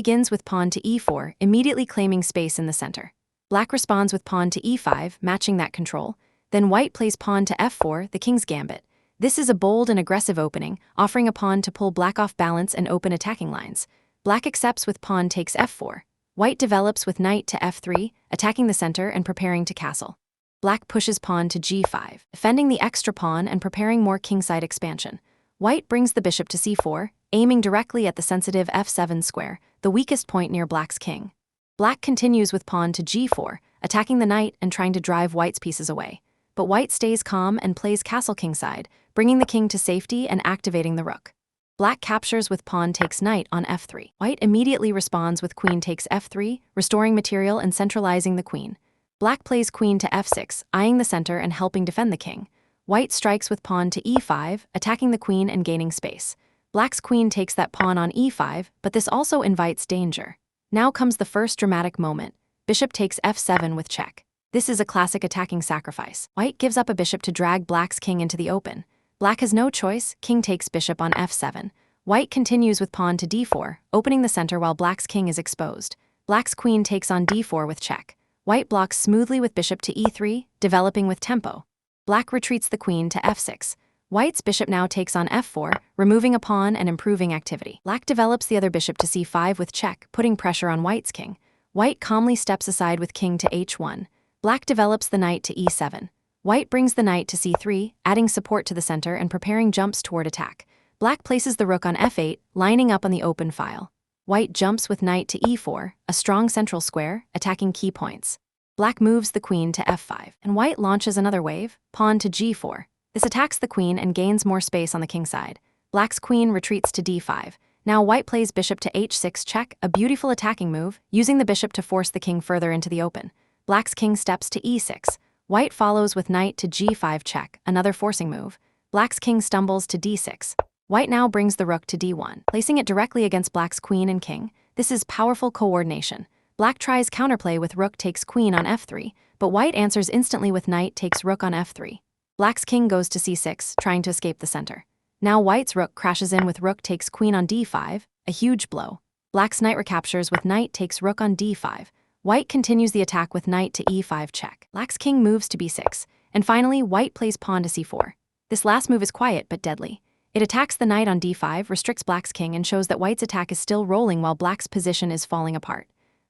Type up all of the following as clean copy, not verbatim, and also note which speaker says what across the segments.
Speaker 1: begins with pawn to e4, immediately claiming space in the center. Black responds with pawn to e5, matching that control. Then white plays pawn to f4, the king's gambit. This is a bold and aggressive opening, offering a pawn to pull black off balance and open attacking lines. Black accepts with pawn takes f4. White develops with knight to f3, attacking the center and preparing to castle. Black pushes pawn to g5, defending the extra pawn and preparing more kingside expansion. White brings the bishop to c4, aiming directly at the sensitive f7 square, the weakest point near black's king. Black continues with pawn to g4, attacking the knight and trying to drive white's pieces away. But white stays calm and plays castle kingside, bringing the king to safety and activating the rook. Black captures with pawn takes knight on f3. White immediately responds with queen takes f3, restoring material and centralizing the queen. Black plays queen to f6, eyeing the center and helping defend the king. White strikes with pawn to e5, attacking the queen and gaining space. Black's queen takes that pawn on e5, but this also invites danger. Now comes the first dramatic moment. Bishop takes f7 with check. This is a classic attacking sacrifice. White gives up a bishop to drag black's king into the open. Black has no choice, king takes bishop on f7. White continues with pawn to d4, opening the center while black's king is exposed. Black's queen takes on d4 with check. White blocks smoothly with bishop to e3, developing with tempo. Black retreats the queen to f6. White's bishop now takes on f4, removing a pawn and improving activity. Black develops the other bishop to c5 with check, putting pressure on white's king. White calmly steps aside with king to h1. Black develops the knight to e7. White brings the knight to c3, adding support to the center and preparing jumps toward attack. Black places the rook on f8, lining up on the open file. White jumps with knight to e4, a strong central square, attacking key points. Black moves the queen to f5, and white launches another wave, pawn to g4. This attacks the queen and gains more space on the king side. Black's queen retreats to d5. Now white plays bishop to h6 check, a beautiful attacking move, using the bishop to force the king further into the open. Black's king steps to e6. White follows with knight to g5 check, another forcing move. Black's king stumbles to d6. White now brings the rook to d1, placing it directly against black's queen and king. This is powerful coordination. Black tries counterplay with rook takes queen on f3, but white answers instantly with knight takes rook on f3. Black's king goes to c6, trying to escape the center. Now white's rook crashes in with rook takes queen on d5, a huge blow. Black's knight recaptures with knight takes rook on d5. White continues the attack with knight to e5 check. Black's king moves to b6, and finally white plays pawn to c4. This last move is quiet but deadly. It attacks the knight on d5, restricts black's king, and shows that white's attack is still rolling while black's position is falling apart.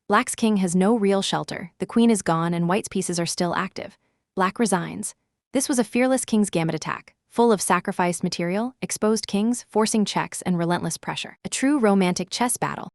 Speaker 1: Black's king has no real shelter, the queen is gone, and white's pieces are still active. Black resigns. This was a fearless king's gambit attack, full of sacrificed material, exposed kings, forcing checks, and relentless pressure. A true romantic chess battle.